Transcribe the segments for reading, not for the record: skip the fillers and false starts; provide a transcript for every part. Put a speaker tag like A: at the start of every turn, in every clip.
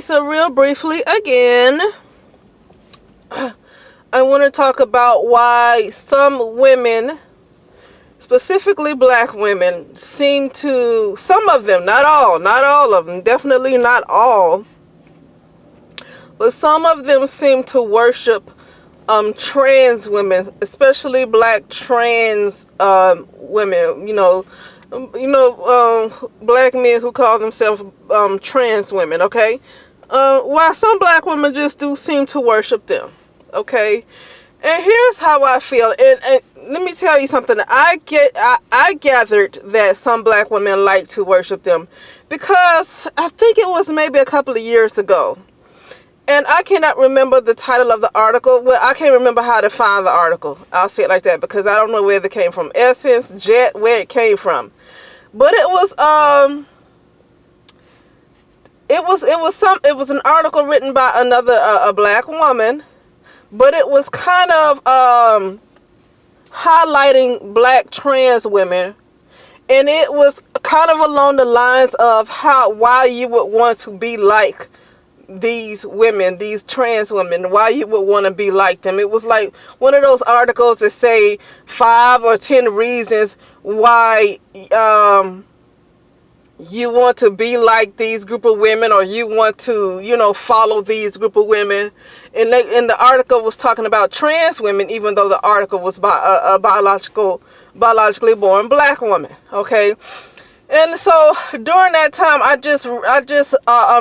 A: so real briefly again, I want to talk about why some women, specifically black women, some of them, not all of them, definitely not all, but some of them seem to worship trans women, especially black trans women, black men who call themselves trans women, okay? While some black women just do seem to worship them, okay? And here's how I feel. And let me tell you something. I gathered that some black women like to worship them because I think it was maybe a couple of years ago. And I cannot remember the title of the article. Well, I can't remember how to find the article. I'll say it like that because I don't know where it came from. Essence, Jet, where it came from. But it was an article written by a black woman, but it was kind of highlighting black trans women, and it was kind of along the lines of why you would want to be like these women, these trans women, why you would want to be like them. It was like one of those articles that say 5 or 10 reasons why you want to be like these group of women, or you want to, follow these group of women. And the article was talking about trans women, even though the article was by a biologically born black woman. Okay. And so during that time, I just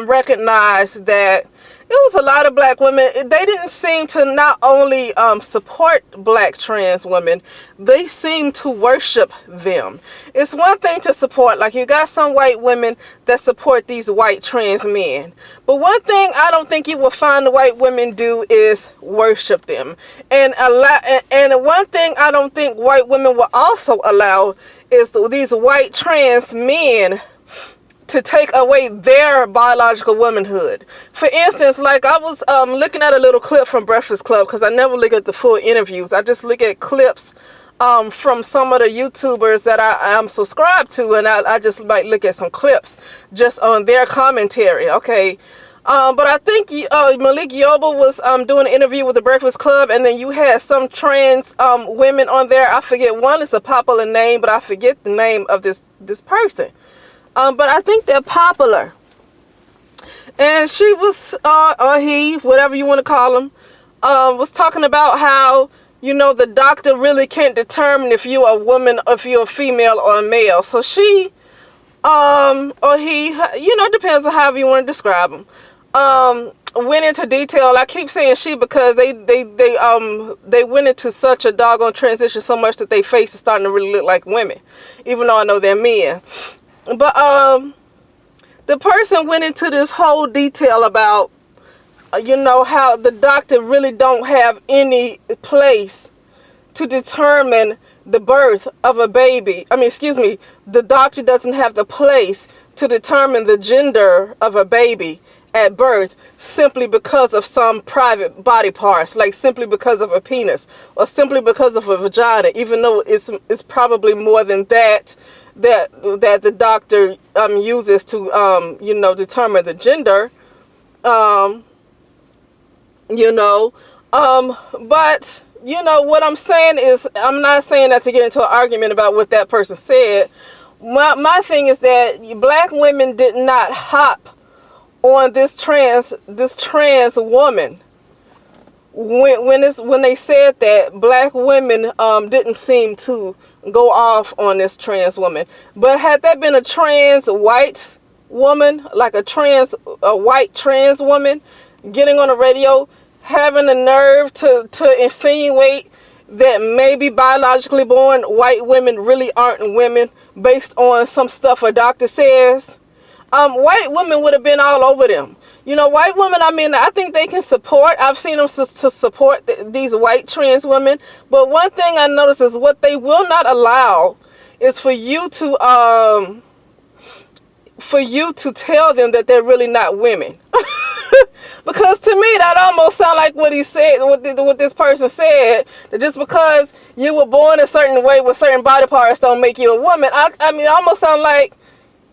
A: recognized that it was a lot of black women. They didn't seem to not only support black trans women, they seem to worship them. It's one thing to support, like you got some white women that support these white trans men. But one thing I don't think you will find the white women do is worship them. And one thing I don't think white women will also allow is these white trans men to take away their biological womanhood. For instance, like I was looking at a little clip from Breakfast Club, because I never look at the full interviews. I just look at clips from some of the YouTubers that I am subscribed to, and I just might look at some clips just on their commentary, okay? But I think Malik Yoba was doing an interview with the Breakfast Club, and then you had some trans women on there. I forget, one is a popular name, but I forget the name of this person. But I think they're popular. And she was, or he, whatever you want to call him, was talking about how, the doctor really can't determine if you're a woman, or if you're a female or a male. So she, or he, depends on however you want to describe him, went into detail. I keep saying she because they went into such a doggone transition so much that their face is starting to really look like women, even though I know they're men. But the person went into this whole detail about how the doctor really don't have any place to determine the birth of a baby. The doctor doesn't have the place to determine the gender of a baby at birth simply because of some private body parts, like simply because of a penis or simply because of a vagina, even though it's probably more than that the doctor uses to determine the gender. But what I'm saying is, I'm not saying that to get into an argument about what that person said. My thing is that black women did not hop on this trans woman. When they said that, black women didn't seem to go off on this trans woman. But had that been a trans white woman, like a white trans woman, getting on the radio, having the nerve to insinuate that maybe biologically born white women really aren't women based on some stuff a doctor says, white women would have been all over them. White women, I think they can support. I've seen them to support these white trans women. But one thing I notice is what they will not allow is for you to tell them that they're really not women. Because to me, that almost sounds like what he said, what this person said, that just because you were born a certain way with certain body parts don't make you a woman. It almost sounds like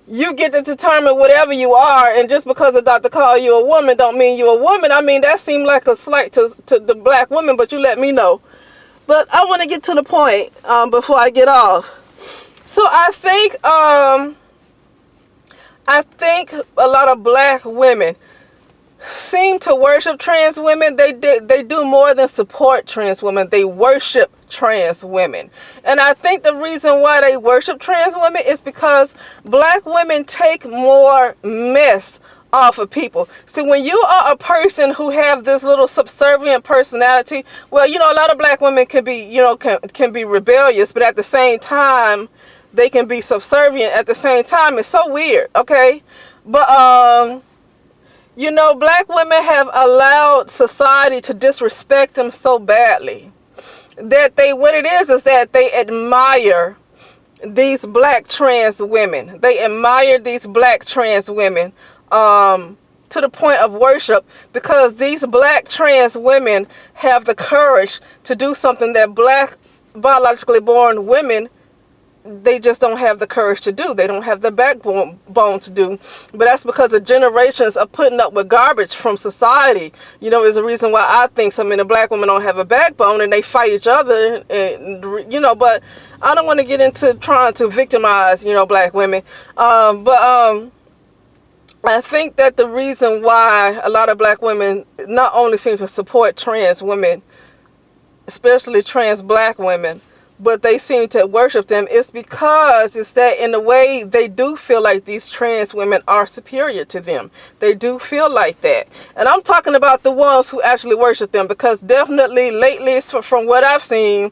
A: you get to determine whatever you are, and just because a doctor call you a woman don't mean you're a woman. I mean, that seemed like a slight to the black women, but you let me know. But I want to get to the point before I get off. So I think a lot of black women seem to worship trans women. They do more than support trans women. They worship trans women. And I think the reason why they worship trans women is because black women take more mess off of people. See, when you are a person who have this little subservient personality, well, you know, a lot of black women can be, you know, can be rebellious, but at the same time, they can be subservient at the same time. It's so weird, okay? But, you know, black women have allowed society to disrespect them so badly that what it is that they admire these black trans women. They admire these black trans women to the point of worship, because these black trans women have the courage to do something that black biologically born women, they just don't have the courage to do. They don't have the backbone to do. But that's because of generations of putting up with garbage from society. You know, is the reason why I think so many black women don't have a backbone, and they fight each other. And, you know, but I don't want to get into trying to victimize, you know, black women. I think that the reason why a lot of black women not only seem to support trans women, especially trans black women, but they seem to worship them, is because it's that in a way they do feel like these trans women are superior to them. They do feel like that. And I'm talking about the ones who actually worship them, because definitely lately, from what I've seen,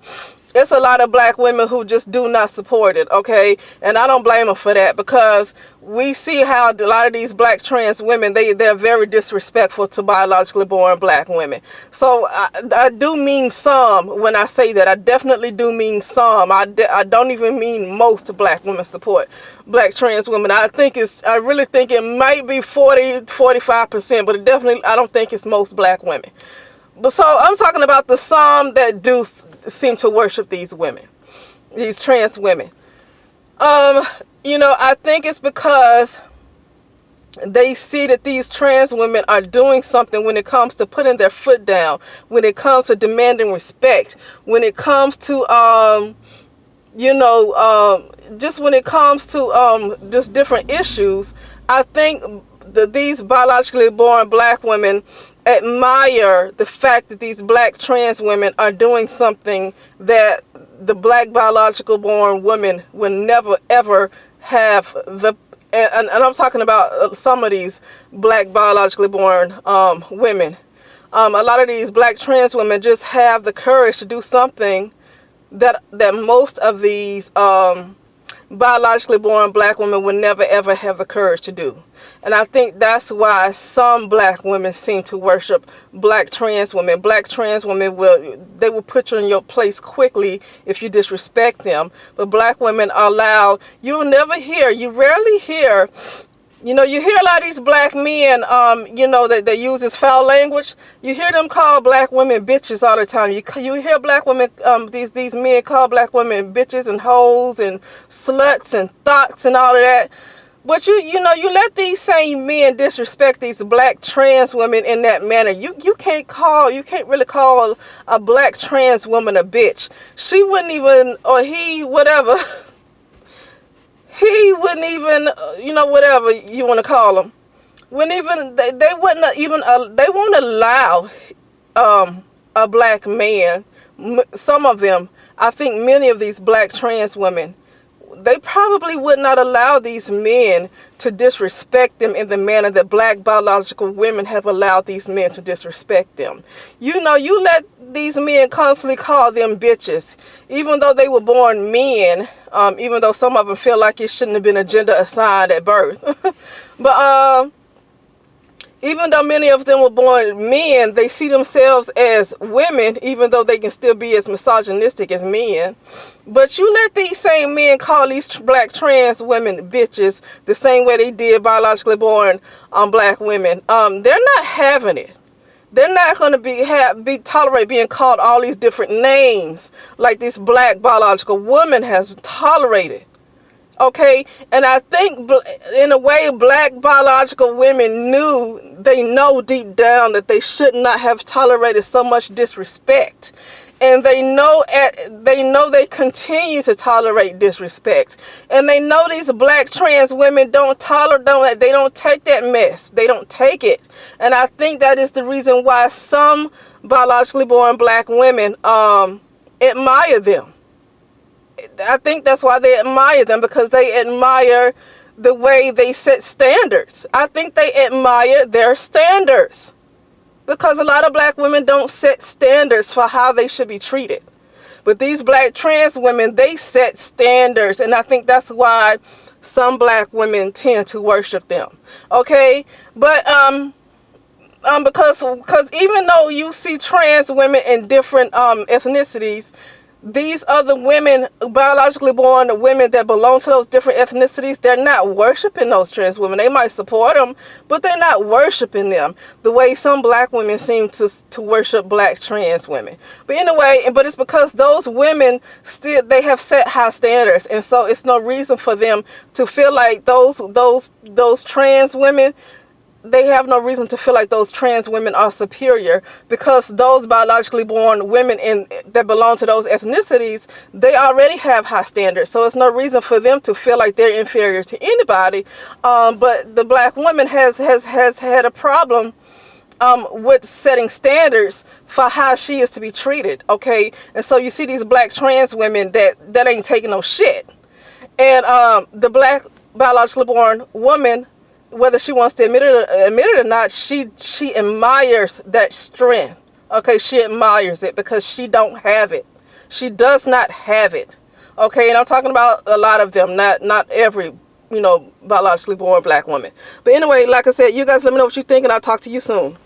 A: it's a lot of black women who just do not support it, okay? And I don't blame them for that, because we see how a lot of these black trans women, they're very disrespectful to biologically born black women. So I do mean some when I say that. I definitely do mean some. I don't even mean most black women support black trans women. I really think it might be 40-45%, but I don't think it's most black women. But so I'm talking about the some that do seem to worship these women, these trans women. You know, I think it's because they see that these trans women are doing something when it comes to putting their foot down, when it comes to demanding respect, when it comes to, you know, just when it comes to just different issues. I think that these biologically born black women admire the fact that these black trans women are doing something that the black biological born women would never ever have and I'm talking about some of these black biologically born women. A lot of these black trans women just have the courage to do something that most of these biologically born black women would never ever have the courage to do. And I think that's why some black women seem to worship black trans women. Black trans women will put you in your place quickly if you disrespect them. But black women are loud. You rarely hear, you know, you hear a lot of these black men, you know, that they use this foul language. You hear them call black women bitches all the time. You hear black women, these men call black women bitches and hoes and sluts and thoughts and all of that. But you know, you let these same men disrespect these black trans women in that manner. You can't really call a black trans woman a bitch. She wouldn't even, or he, whatever. He wouldn't even, you know, whatever you want to call him. They won't allow a black man. Some of them, I think many of these black trans women, they probably would not allow these men to disrespect them in the manner that black biological women have allowed these men to disrespect them. You know, you let these men constantly call them bitches, even though they were born men, even though some of them feel like it shouldn't have been a gender assigned at birth. But even though many of them were born men, they see themselves as women, even though they can still be as misogynistic as men. But you let these same men call these black trans women bitches the same way they did biologically born black women. They're not having it. They're not going to tolerate being called all these different names like this black biological woman has tolerated. Okay, and I think in a way black biological women they know deep down that they should not have tolerated so much disrespect. And they know they continue to tolerate disrespect. And they know these black trans women don't take that mess. They don't take it. And I think that is the reason why some biologically born black women admire them. I think that's why they admire them, because they admire the way they set standards. I think they admire their standards, because a lot of black women don't set standards for how they should be treated. But these black trans women, they set standards, and I think that's why some black women tend to worship them. Okay? But because even though you see trans women in different ethnicities, these other women, biologically born women that belong to those different ethnicities, they're not worshiping those trans women. They might support them, but they're not worshiping them the way some black women seem to worship black trans women. But anyway, but it's because those women they have set high standards, and so it's no reason for them to feel like those trans women. They have no reason to feel like those trans women are superior, because those biologically born women that belong to those ethnicities, they already have high standards. So it's no reason for them to feel like they're inferior to anybody. But the black woman has had a problem with setting standards for how she is to be treated. Okay, and so you see these black trans women that ain't taking no shit, and the black biologically born woman, whether she wants to admit it or not, she admires that strength. Okay, she admires it because she don't have it. She does not have it. Okay, and I'm talking about a lot of them, not every, biologically born black woman. But anyway, like I said, you guys let me know what you think, and I'll talk to you soon.